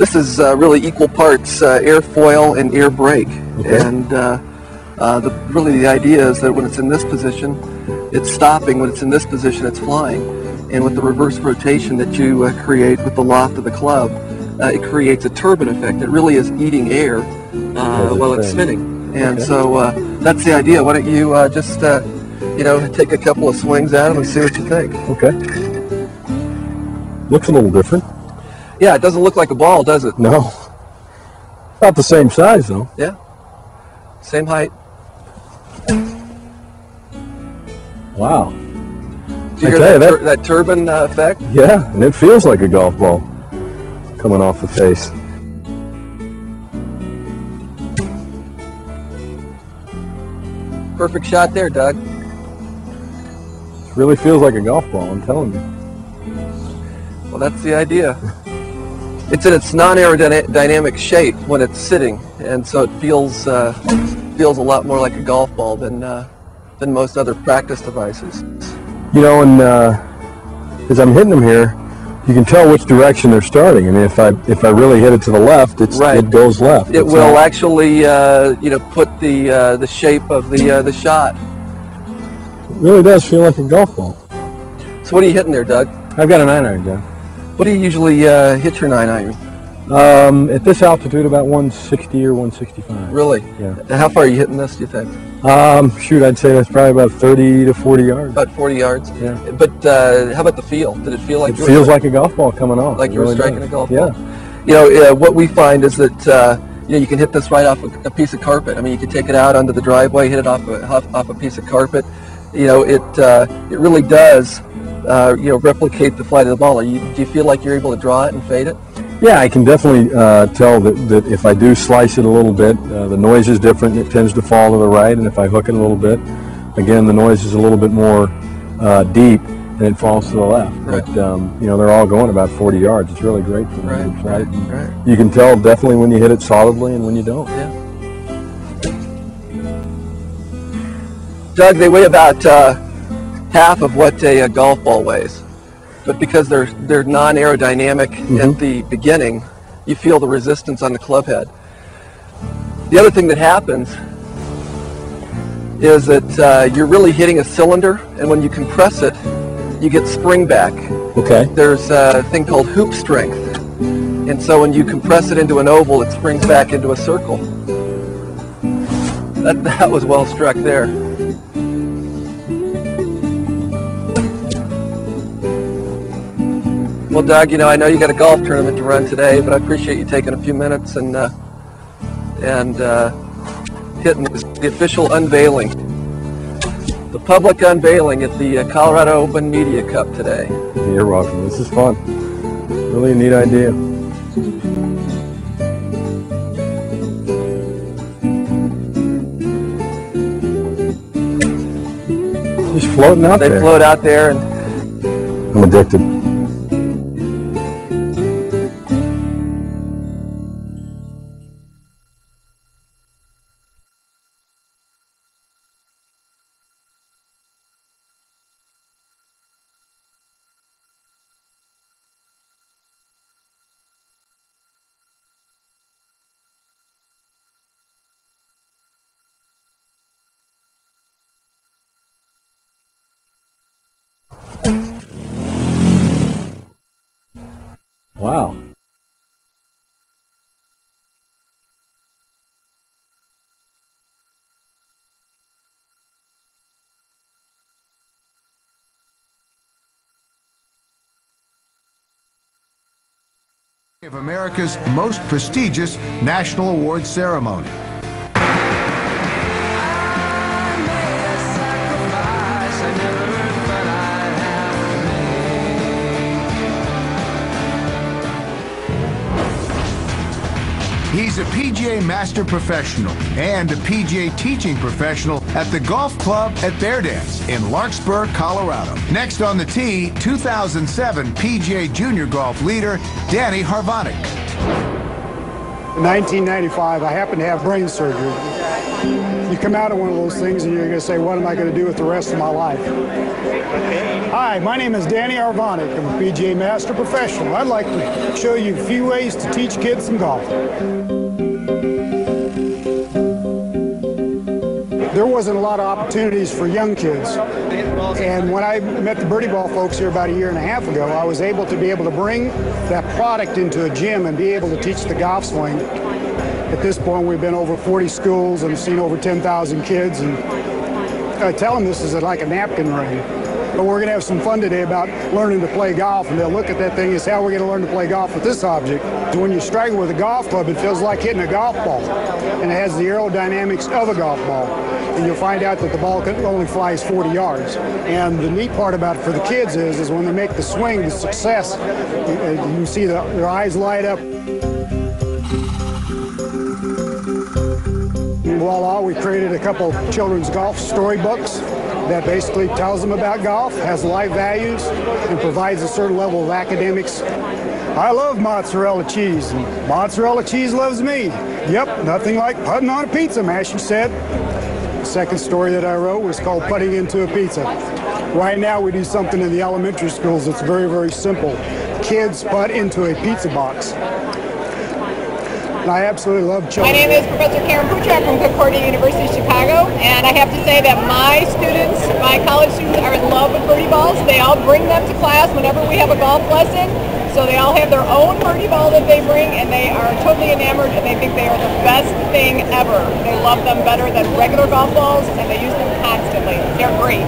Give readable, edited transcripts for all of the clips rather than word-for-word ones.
This is really equal parts airfoil and air brake. Okay. And really the idea is that when it's in this position, it's stopping. When it's in this position, it's flying. And with the reverse rotation that you create with the loft of the club, it creates a turbine effect. It really is eating air while it's spinning. And so that's the idea. Why don't you just take a couple of swings at them and see what you think. Okay. Looks a little different. Yeah, it doesn't look like a ball, does it? No. About the same size, though. Yeah. Same height. Wow. Do you hear that turbine effect? Yeah, and it feels like a golf ball coming off the face. Perfect shot there, Doug. It really feels like a golf ball, I'm telling you. Well, that's the idea. It's in its non-aerodynamic shape when it's sitting, and so it feels a lot more like a golf ball than most other practice devices. You know, and as I'm hitting them here, you can tell which direction they're starting. I mean, if I really hit it to the left, it goes left. It will actually put the shape of the shot. It really does feel like a golf ball. So what are you hitting there, Doug? I've got a 9-iron, John. What do you usually hit your 9-iron? At this altitude, about 160 or 165. Really? Yeah. How far are you hitting this, do you think? Shoot, I'd say that's probably about 30 to 40 yards. About 40 yards? Yeah. But how about the feel? Did it feel like it feels like a golf ball coming off? Like you were striking a golf ball? Yeah. What we find is that you can hit this right off a piece of carpet. I mean, you can take it out onto the driveway, hit it off a piece of carpet. It really does replicate the flight of the ball. Do you feel like you're able to draw it and fade it? Yeah, I can definitely tell that if I do slice it a little bit, the noise is different. It tends to fall to the right, and if I hook it a little bit, again, the noise is a little bit more deep, and it falls to the left. Right. But they're all going about 40 yards. It's really great for them to flight. Right. You can tell definitely when you hit it solidly and when you don't. Yeah. Doug, they weigh about half of what a golf ball weighs. But because they're non-aerodynamic at the beginning, you feel the resistance on the club head. The other thing that happens is that you're really hitting a cylinder, and when you compress it, you get spring back. Okay. There's a thing called hoop strength, and so when you compress it into an oval, it springs back into a circle. That was well struck there. Well, Doug, I know you got a golf tournament to run today, but I appreciate you taking a few minutes and hitting the official unveiling, the public unveiling at the Colorado Open Media Cup today. You're welcome. This is fun. Really a neat idea. Just floating out there. They float out there, and I'm addicted. Wow. Of America's most prestigious national award ceremony. He's a PGA Master Professional and a PGA Teaching Professional at the Golf Club at Bear Dance in Larkspur, Colorado. Next on the tee, 2007 PGA Junior Golf leader Danny Harvonic. In 1995, I happened to have brain surgery. You come out of one of those things and you're going to say, what am I going to do with the rest of my life? Hi, my name is Danny Arvonic. I'm a PGA Master Professional. I'd like to show you a few ways to teach kids some golf. There wasn't a lot of opportunities for young kids. And when I met the BirdieBall folks here about a year and a half ago, I was able to bring that product into a gym and be able to teach the golf swing. At this point, we've been over 40 schools and seen over 10,000 kids. And I tell them this is like a napkin ring. But we're going to have some fun today about learning to play golf, and they'll look at that thing and say, how are we going to learn to play golf with this object? When you're striking with a golf club, it feels like hitting a golf ball, and it has the aerodynamics of a golf ball. And you'll find out that the ball only flies 40 yards. And the neat part about it for the kids is when they make the swing, the success, you can see their eyes light up. Voila, we created a couple children's golf storybooks that basically tells them about golf, has life values, and provides a certain level of academics. I love mozzarella cheese, and mozzarella cheese loves me. Yep, nothing like putting on a pizza, Mash, said. The second story that I wrote was called Putting Into a Pizza. Right now we do something in the elementary schools that's very, very simple. Kids putt into a pizza box. And I absolutely love children. My name is Professor Karen Puchak from Concordia University, Chicago, and I have to say that my students, my college students, are in love with birdie balls. They all bring them to class whenever we have a golf lesson, so they all have their own birdie ball that they bring, and they are totally enamored, and they think they are the best thing ever. They love them better than regular golf balls, and they use them constantly. They're great.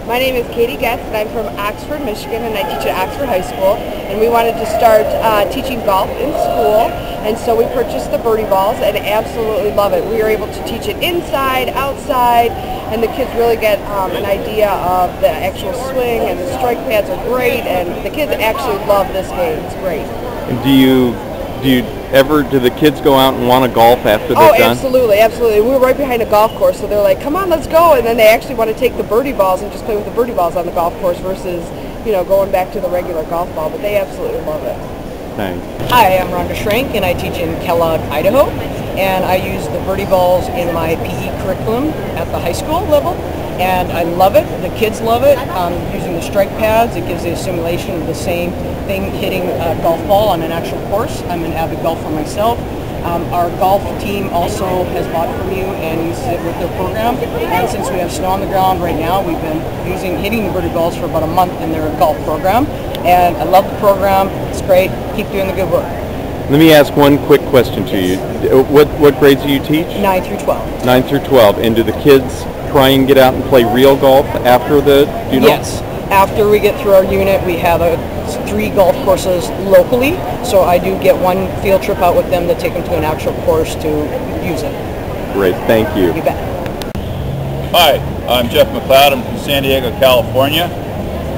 My name is Katie Getz, and I'm from Oxford, Michigan, and I teach at Oxford High School. And we wanted to start teaching golf in school, and so we purchased the birdie balls and absolutely love it. We are able to teach it inside, outside, and the kids really get an idea of the actual swing, and the strike pads are great, and the kids actually love this game. It's great. And do the kids go out and want to golf after they're done? Absolutely, absolutely. We're right behind a golf course, so they're like, come on, let's go. And then they actually want to take the birdie balls and just play with the birdie balls on the golf course versus, going back to the regular golf ball. But they absolutely love it. Thanks. Hi, I'm Rhonda Schrank, and I teach in Kellogg, Idaho. And I use the birdie balls in my PE curriculum at the high school level. And I love it. The kids love it. Using the strike pads, it gives the simulation of the same thing hitting a golf ball on an actual course. I'm an avid golfer myself. Our golf team also has bought from you and uses it with their program. And since we have snow on the ground right now, we've been hitting the birdie balls for about a month in their golf program. And I love the program. It's great. Keep doing the good work. Let me ask one quick question to you. What grades do you teach? 9 through 12. 9 through 12. And do the kids try and get out and play real golf after do you know? Yes. After we get through our unit, we have 3 golf courses locally, so I do get one field trip out with them to take them to an actual course to use it. Great, thank you. You bet. Hi, I'm Jeff McLeod. I'm from San Diego, California.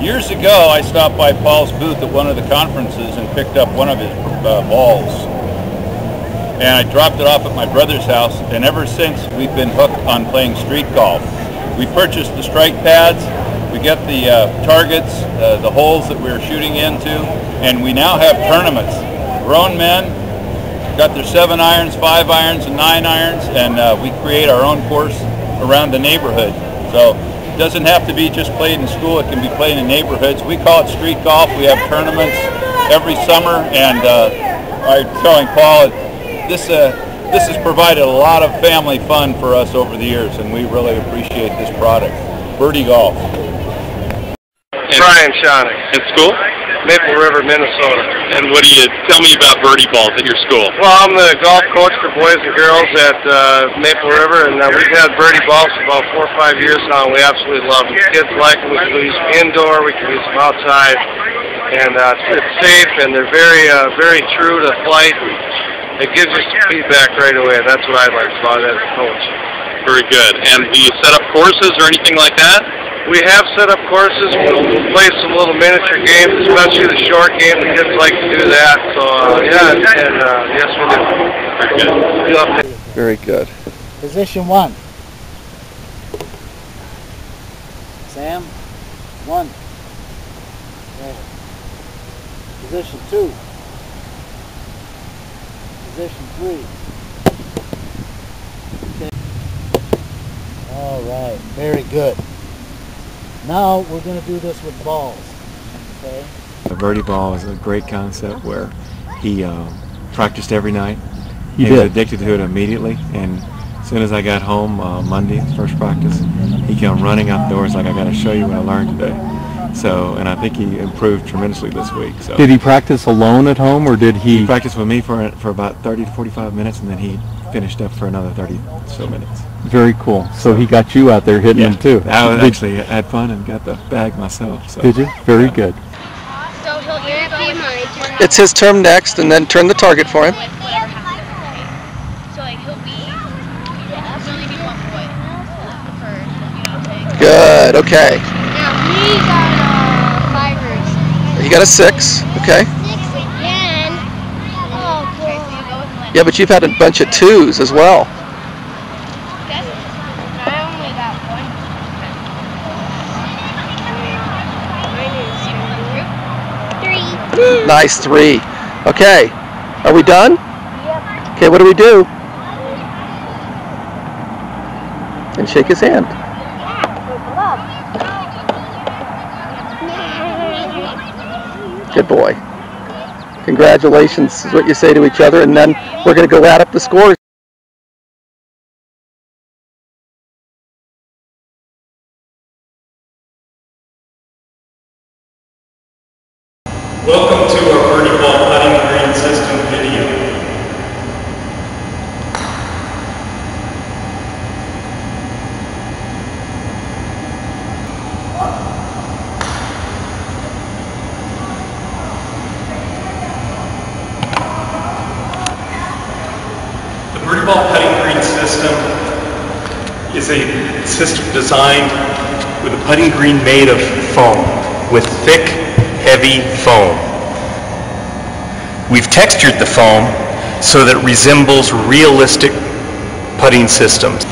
Years ago, I stopped by Paul's booth at one of the conferences and picked up one of his balls. And I dropped it off at my brother's house, and ever since we've been hooked on playing street golf. We purchased the strike pads, we get the targets, the holes that we're shooting into, and we now have tournaments. Grown men got their 7 irons, 5 irons, and 9 irons, and we create our own course around the neighborhood. So it doesn't have to be just played in school, it can be played in neighborhoods. We call it street golf. We have tournaments every summer, and I'm telling Paul, this has provided a lot of family fun for us over the years, and we really appreciate this product. Birdie Golf. Brian Shonick. At school? Maple River, Minnesota. And tell me about birdie balls at your school? Well, I'm the golf coach for boys and girls at Maple River, and we've had birdie balls for about 4 or 5 years now, and we absolutely love them. Kids like them. We can use them indoor, we can use them outside, and it's safe, and they're very true to flight. It gives you some feedback right away. That's what I like about it as a coach. Very good. And do you set up courses or anything like that? We have set up courses. We'll play some little miniature games, especially the short game. The kids like to do that. So, yes, we do. Very good. Position 1. Sam, 1. There. Position 2. Position 3. Okay. All right, very good. Now we're going to do this with balls. Okay. The BirdieBall is a great concept where he practiced every night. He was did. addicted to it immediately, and as soon as I got home Monday, first practice, he came running out the doors like, I got to show you what I learned today. So, and I think he improved tremendously this week. So. Did he practice alone at home, or did he? He practiced with me for about 30 to 45 minutes, and then he finished up for another 30 so minutes. Very cool. So he got you out there hitting them too. I was actually had fun and got the bag myself. So. Did you? Very good. So he'll either go with my turn. It's his turn next, and then turn the target for him. Whatever happens, okay? So like he'll only be one point for, you know what I'm saying? Good, okay. Now he got fivers. You got a 6, okay. 6 again. Oh, cool. Okay, so you go with Lynn. Yeah, but you've had a bunch of 2s as well. I only got one. Mine is 3. Nice 3. Okay, are we done? Yep. Okay, what do we do? And shake his hand. Good boy. Congratulations is what you say to each other, and then we're going to go add up the scores. Welcome to our BirdieBall putting green system video. The BirdieBall putting green system is a system designed with a putting green made of foam, with thick, heavy foam. We've textured the foam so that it resembles realistic putting systems.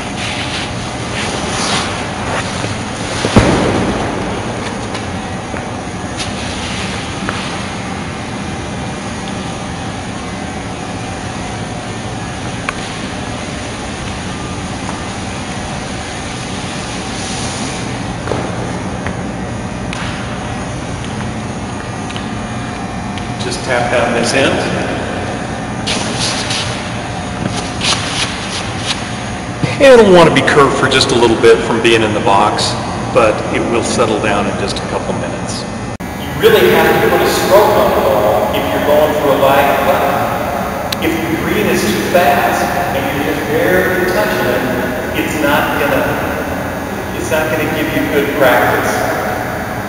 Just tap down this end. And it'll want to be curved for just a little bit from being in the box, but it will settle down in just a couple minutes. You really have to put a stroke on the ball if you're going for a lag putt. If the green is too fast and you're just barely touching it, it's not gonna give you good practice.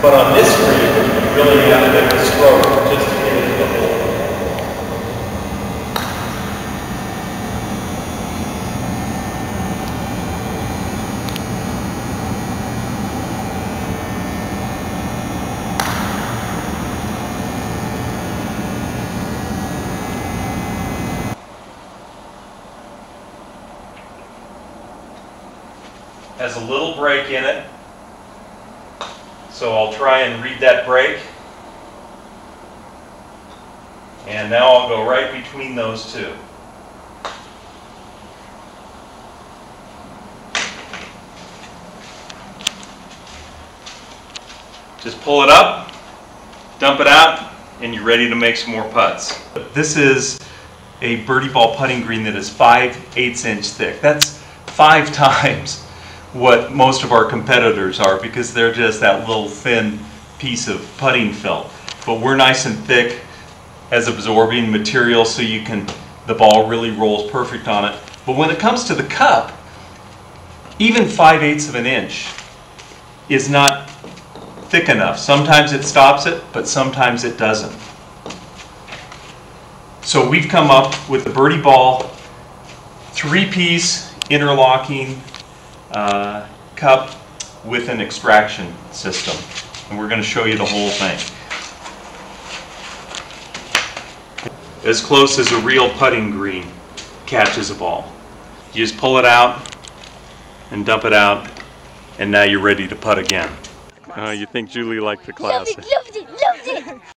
But on this green, you really have to make a stroke just to get into the hole. Has a little break in it. So I'll try and read that break. And now I'll go right between those two. Just pull it up, dump it out, and you're ready to make some more putts. This is a BirdieBall putting green that is 5/8 inch thick. That's 5 times what most of our competitors are, because they're just that little thin piece of putting felt. But we're nice and thick, as absorbing material, so the ball really rolls perfect on it. But when it comes to the cup, even 5/8 of an inch is not thick enough. Sometimes it stops it, but sometimes it doesn't. So we've come up with the BirdieBall 3-piece interlocking cup with an extraction system, and we're going to show you the whole thing. As close as a real putting green catches a ball. You just pull it out and dump it out, and now you're ready to putt again. You think Julie liked the class? Loved it, loved it, loved it.